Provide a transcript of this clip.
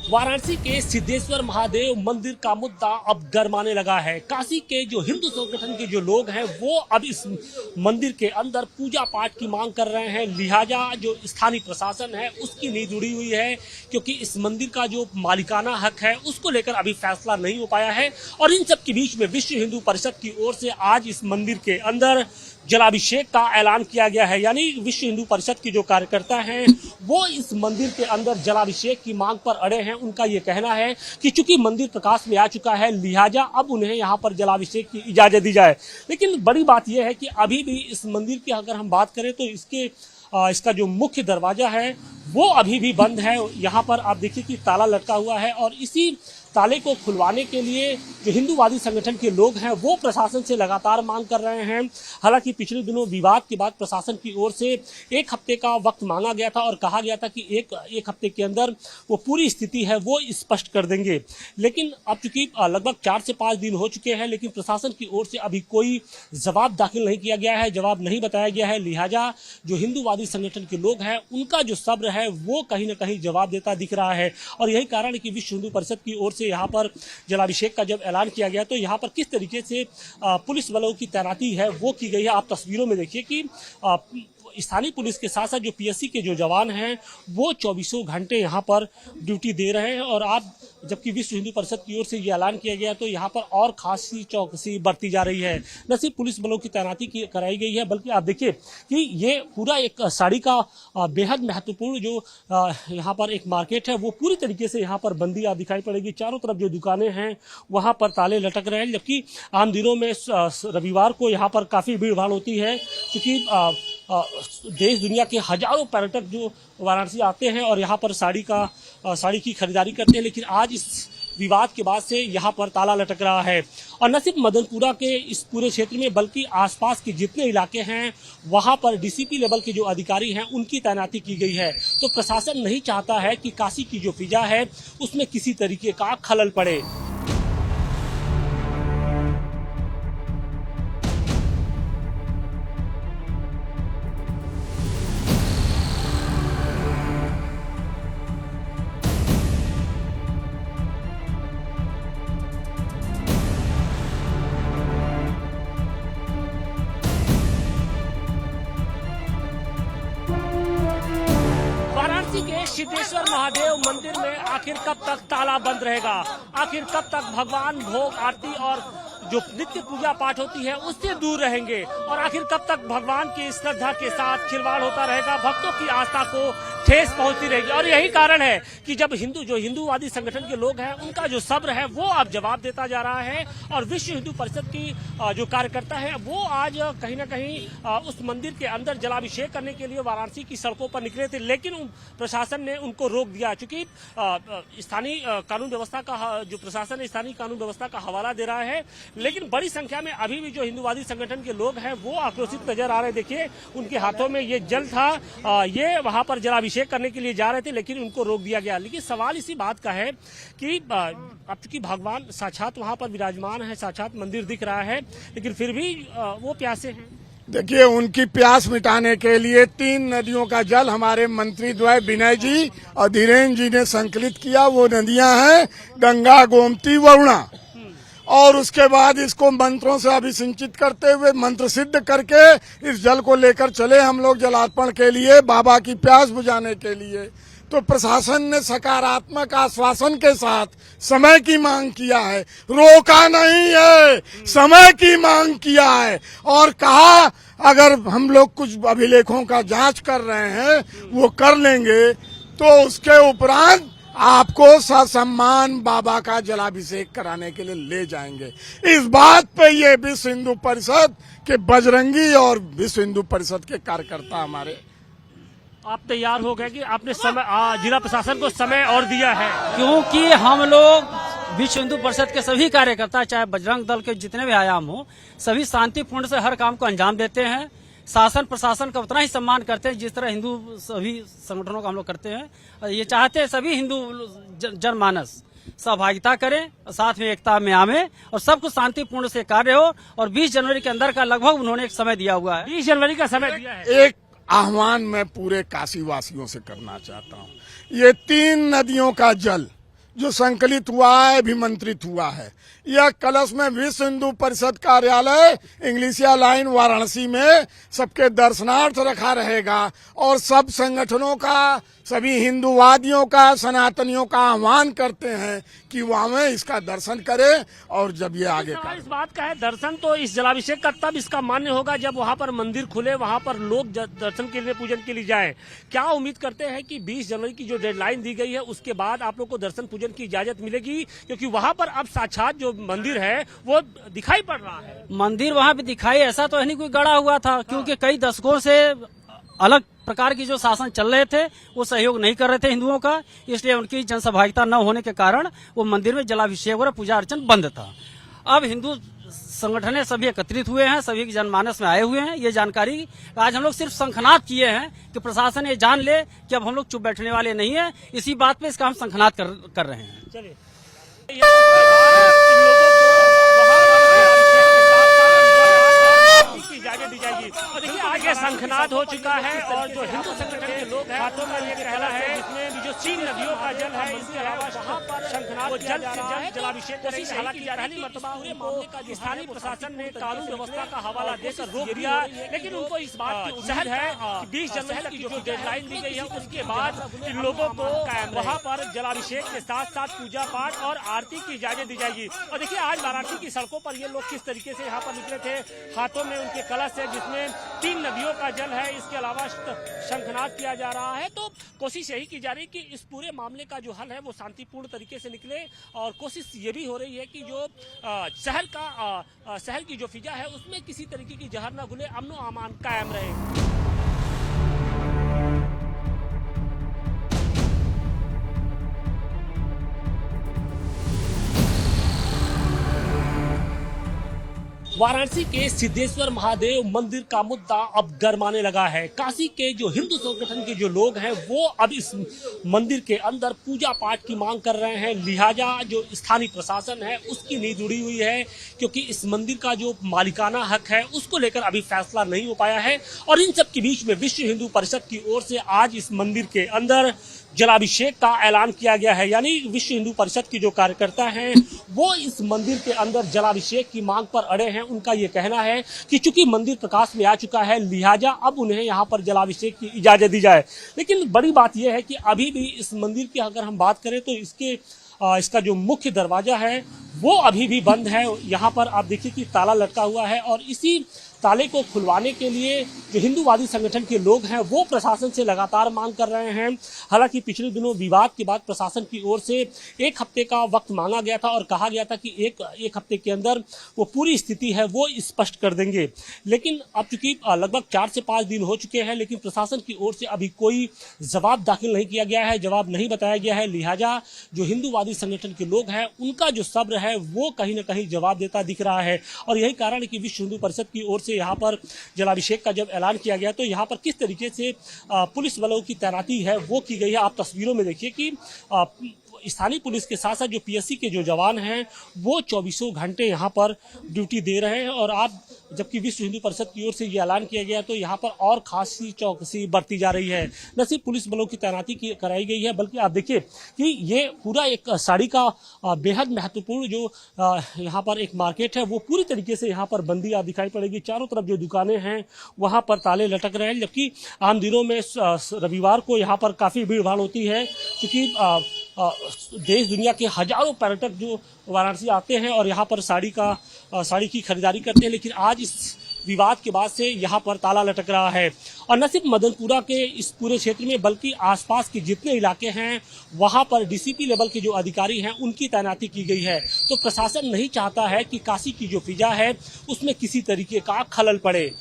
वाराणसी के सिद्धेश्वर महादेव मंदिर का मुद्दा अब गरमाने लगा है। काशी के जो हिंदू संगठन के जो लोग हैं वो अब इस मंदिर के अंदर पूजा पाठ की मांग कर रहे हैं। लिहाजा जो स्थानीय प्रशासन है उसकी नींद उड़ी हुई है, क्योंकि इस मंदिर का जो मालिकाना हक है उसको लेकर अभी फैसला नहीं हो पाया है। और इन सब के बीच में विश्व हिंदू परिषद की ओर से आज इस मंदिर के अंदर जलाभिषेक का ऐलान किया गया है। यानी विश्व हिंदू परिषद के जो कार्यकर्ता हैं वो इस मंदिर के अंदर जलाभिषेक की मांग पर अड़े हैं। उनका ये कहना है कि चूंकि मंदिर प्रकाश में आ चुका है, लिहाजा अब उन्हें यहाँ पर जलाभिषेक की इजाजत दी जाए। लेकिन बड़ी बात यह है कि अभी भी इस मंदिर की अगर हम बात करें तो इसका जो मुख्य दरवाजा है वो अभी भी बंद है। यहाँ पर आप देखिए कि ताला लटका हुआ है और इसी ताले को खुलवाने के लिए जो हिंदूवादी संगठन के लोग हैं वो प्रशासन से लगातार मांग कर रहे हैं। हालांकि पिछले दिनों विवाद के बाद प्रशासन की ओर से 1 हफ्ते का वक्त मांगा गया था और कहा गया था कि एक हफ्ते के अंदर वो पूरी स्थिति है वो स्पष्ट कर देंगे। लेकिन अब चूंकि लगभग 4 से 5 दिन हो चुके हैं, लेकिन प्रशासन की ओर से अभी कोई जवाब दाखिल नहीं किया गया है, जवाब नहीं बताया गया है। लिहाजा जो हिंदूवादी संगठन के लोग हैं उनका जो सब्र है वो कहीं ना कहीं जवाब देता दिख रहा है। और यही कारण है कि विश्व हिंदू परिषद की ओर से यहाँ पर जलाभिषेक का जब ऐलान किया गया तो यहाँ पर किस तरीके से पुलिस बलों की तैनाती है वो की गई है। आप तस्वीरों में देखिए कि स्थानीय पुलिस के साथ साथ जो पीएससी के जो जवान हैं वो 24 घंटे यहाँ पर ड्यूटी दे रहे हैं। और आप जबकि विश्व हिंदू परिषद की ओर से ये ऐलान किया गया तो यहाँ पर और खासी चौकसी बरती जा रही है। न सिर्फ पुलिस बलों की तैनाती कराई गई है, बल्कि आप देखिए कि ये पूरा एक साड़ी का बेहद महत्वपूर्ण जो यहाँ पर एक मार्केट है वो पूरी तरीके से यहाँ पर बंदी आप दिखाई पड़ेगी। चारों तरफ जो दुकानें हैं वहाँ पर ताले लटक रहे हैं, जबकि आम दिनों में रविवार को यहाँ पर काफ़ी भीड़ भाड़ होती है, क्योंकि देश दुनिया के हजारों पर्यटक जो वाराणसी आते हैं और यहाँ पर साड़ी की खरीदारी करते हैं। लेकिन आज इस विवाद के बाद से यहाँ पर ताला लटक रहा है। और न सिर्फ मदनपुरा के इस पूरे क्षेत्र में बल्कि आसपास के जितने इलाके हैं वहाँ पर डीसीपी लेवल के जो अधिकारी हैं उनकी तैनाती की गई है। तो प्रशासन नहीं चाहता है कि काशी की जो फिजा है उसमें किसी तरीके का खलल पड़े। वाराणसी के सिद्धेश्वर महादेव मंदिर में आखिर कब तक ताला बंद रहेगा? आखिर कब तक भगवान भोग आरती और जो नित्य पूजा पाठ होती है उससे दूर रहेंगे? और आखिर कब तक भगवान की श्रद्धा के साथ खिलवाड़ होता रहेगा, भक्तों की आस्था को ठेस पहुंचती रहेगी? और यही कारण है कि जब हिंदूवादी संगठन के लोग हैं उनका जो सब्र है वो अब जवाब देता जा रहा है। और विश्व हिंदू परिषद की जो कार्यकर्ता है वो आज कहीं ना कहीं उस मंदिर के अंदर जलाभिषेक करने के लिए वाराणसी की सड़कों पर निकले थे, लेकिन प्रशासन ने उनको रोक दिया। चूंकि स्थानीय कानून व्यवस्था का जो प्रशासन है स्थानीय कानून व्यवस्था का हवाला दे रहा है, लेकिन बड़ी संख्या में अभी भी जो हिंदूवादी संगठन के लोग हैं वो आक्रोशित नजर आ रहे हैं। देखिए उनके हाथों में ये जल था, ये वहां पर जलाभिषेक करने के लिए जा रहे थे लेकिन उनको रोक दिया गया। लेकिन सवाल इसी बात का है कि अब चूंकि भगवान साक्षात वहां पर विराजमान है, साक्षात मंदिर दिख रहा है, लेकिन फिर भी वो प्यासे हैं। देखिए उनकी प्यास मिटाने के लिए 3 नदियों का जल हमारे मंत्री द्वय विनय जी और धीरेन्द्र जी ने संकलित किया। वो नदियां हैं गंगा, गोमती, वरुणा। और उसके बाद इसको मंत्रों से अभिसिंचित करते हुए मंत्र सिद्ध करके इस जल को लेकर चले हम लोग जलार्पण के लिए, बाबा की प्यास बुझाने के लिए। तो प्रशासन ने सकारात्मक आश्वासन के साथ समय की मांग किया है, रोका नहीं है, समय की मांग किया है। और कहा अगर हम लोग कुछ अभिलेखों का जांच कर रहे हैं वो कर लेंगे तो उसके उपरांत आपको ससम्मान बाबा का जलाभिषेक कराने के लिए ले जाएंगे। इस बात पे ये विश्व हिंदू परिषद के बजरंगी और विश्व हिंदू परिषद के कार्यकर्ता हमारे। आप तैयार हो गए कि आपने जिला प्रशासन को समय और दिया है? क्योंकि हम लोग विश्व हिंदू परिषद के सभी कार्यकर्ता चाहे बजरंग दल के जितने भी आयाम हो सभी शांतिपूर्ण से हर काम को अंजाम देते हैं। शासन प्रशासन का उतना ही सम्मान करते हैं जिस तरह हिंदू सभी संगठनों का हम लोग करते हैं। ये चाहते हैं सभी हिंदू जनमानस सहभागिता करें, साथ में एकता में आवे और सब कुछ शांतिपूर्ण से कार्य हो। और 20 जनवरी के अंदर का लगभग उन्होंने एक समय दिया हुआ है। 20 जनवरी का समय दिया है। एक आह्वान मैं पूरे काशी वासियों से करना चाहता हूँ। ये 3 नदियों का जल जो संकलित हुआ है अभिमंत्रित हुआ है। यह कलश में विश्व हिंदू परिषद कार्यालय इंग्लिशिया लाइन वाराणसी में सबके दर्शनार्थ रखा रहेगा और सब संगठनों का, सभी हिंदूवादियों का, सनातनियों का आह्वान करते हैं कि वहां में इसका दर्शन करें। और जब ये आगे का इस बात का है, दर्शन तो इस जलाभिषेक का तब इसका मान्य होगा जब वहां पर मंदिर खुले, वहां पर लोग दर्शन के लिए, पूजन के लिए जाएं। क्या उम्मीद करते हैं कि 20 जनवरी की जो डेडलाइन दी गई है उसके बाद आप लोग को दर्शन पूजन की इजाजत मिलेगी? क्योंकि वहां पर अब साक्षात जो मंदिर है वो दिखाई पड़ रहा है। मंदिर वहाँ पे दिखाई ऐसा तो है नहीं कोई गड़ा हुआ था, क्योंकि कई दशकों से अलग प्रकार की जो शासन चल रहे थे वो सहयोग नहीं कर रहे थे हिंदुओं का, इसलिए उनकी जनसहभागिता न होने के कारण वो मंदिर में जलाभिषेक और पूजा अर्चन बंद था। अब हिंदू संगठन सभी एकत्रित हुए हैं, सभी जनमानस में आए हुए हैं। ये जानकारी आज हम लोग सिर्फ शंखनाद किए हैं कि प्रशासन ये जान ले कि अब हम लोग चुप बैठने वाले नहीं है। इसी बात पे इसका हम शंखनाद कर रहे हैं। चलिए इजाजत दी जाएगी। और देखिए आगे शंखनाद हो चुका है और जो हिंदू संगठन के लोग हैं हाथों में ये कहना है जिसमें जो 3 नदियों का जल है इसके अलावा वहाँ पर शंखनाद वो जल से जल जलाभिषेक कोशिश हालांकि जा रही मरतबा पूरे मामले का जो स्थानीय प्रशासन ने कानून व्यवस्था का हवाला देकर रोक दिया, लेकिन उनको इस बात की उम्मीद है कि 20 जनवरी की जो डेडलाइन दी गई है उसके बाद इन लोगों को वहाँ पर जलाभिषेक के साथ साथ पूजा पाठ और आरती की इजाजत दी जाएगी। और देखिए आज वाराणसी की सड़कों पर ये लोग किस तरीके से यहाँ पर निकले थे, हाथों में उनके कलश है जिसमें 3 नदियों का जल है, इसके अलावा शंखनाद किया जा रहा है। तो कोशिश यही की जा रही है कि इस पूरे मामले का जो हल है वो शांतिपूर्ण तरीके से निकले और कोशिश ये भी हो रही है कि जो शहर की जो फिजा है उसमें किसी तरीके की जहर न घुले, अमन व अमान कायम रहे। वाराणसी के सिद्धेश्वर महादेव मंदिर का मुद्दा अब गरमाने लगा है। काशी के जो हिंदू संगठन के जो लोग हैं वो अब इस मंदिर के अंदर पूजा पाठ की मांग कर रहे हैं। लिहाजा जो स्थानीय प्रशासन है उसकी नींद उड़ी हुई है, क्योंकि इस मंदिर का जो मालिकाना हक है उसको लेकर अभी फैसला नहीं हो पाया है। और इन सब के बीच में विश्व हिंदू परिषद की ओर से आज इस मंदिर के अंदर जलाभिषेक का ऐलान किया गया है। यानी विश्व हिंदू परिषद के जो कार्यकर्ता हैं वो इस मंदिर के अंदर जलाभिषेक की मांग पर अड़े हैं। उनका ये कहना है कि चूंकि मंदिर प्रकाश में आ चुका है लिहाजा अब उन्हें यहाँ पर जलाभिषेक की इजाजत दी जाए। लेकिन बड़ी बात यह है कि अभी भी इस मंदिर की अगर हम बात करें तो इसका जो मुख्य दरवाजा है वो अभी भी बंद है। यहाँ पर आप देखिए कि ताला लटका हुआ है और इसी ताले को खुलवाने के लिए जो हिंदूवादी संगठन के लोग हैं वो प्रशासन से लगातार मांग कर रहे हैं। हालांकि पिछले दिनों विवाद के बाद प्रशासन की ओर से 1 हफ्ते का वक्त मांगा गया था और कहा गया था कि एक हफ्ते के अंदर वो पूरी स्थिति है वो स्पष्ट कर देंगे। लेकिन अब चूंकि लगभग 4 से 5 दिन हो चुके हैं, लेकिन प्रशासन की ओर से अभी कोई जवाब दाखिल नहीं किया गया है, जवाब नहीं बताया गया है। लिहाजा जो हिंदूवादी संगठन के लोग हैं उनका जो सब्र है वो कहीं ना कहीं जवाब देता दिख रहा है। और यही कारण है कि विश्व हिंदू परिषद की ओर से यहाँ पर जलाभिषेक का जब ऐलान किया गया तो यहाँ पर किस तरीके से पुलिस बलों की तैनाती है वो की गई है। आप तस्वीरों में देखिए कि स्थानीय पुलिस के साथ साथ जो पीएससी के जो जवान हैं वो 24 घंटे यहाँ पर ड्यूटी दे रहे हैं। और आप जबकि विश्व हिंदू परिषद की ओर से ये ऐलान किया गया तो यहाँ पर और खासी चौकसी बरती जा रही है। न सिर्फ पुलिस बलों की तैनाती कराई गई है बल्कि आप देखिए कि ये पूरा एक साड़ी का बेहद महत्वपूर्ण जो यहाँ पर एक मार्केट है वो पूरी तरीके से यहाँ पर बंदी आप दिखाई पड़ेगी। चारों तरफ जो दुकानें हैं वहाँ पर ताले लटक रहे हैं, जबकि आम दिनों में रविवार को यहाँ पर काफ़ी भीड़ भाड़ होती है, क्योंकि देश दुनिया के हजारों पर्यटक जो वाराणसी आते हैं और यहाँ पर साड़ी की खरीदारी करते हैं। लेकिन आज इस विवाद के बाद से यहाँ पर ताला लटक रहा है। और न सिर्फ मदनपुरा के इस पूरे क्षेत्र में बल्कि आसपास के जितने इलाके हैं वहाँ पर डीसीपी लेवल के जो अधिकारी हैं उनकी तैनाती की गई है। तो प्रशासन नहीं चाहता है कि काशी की जो फिजा है उसमें किसी तरीके का खलल पड़े।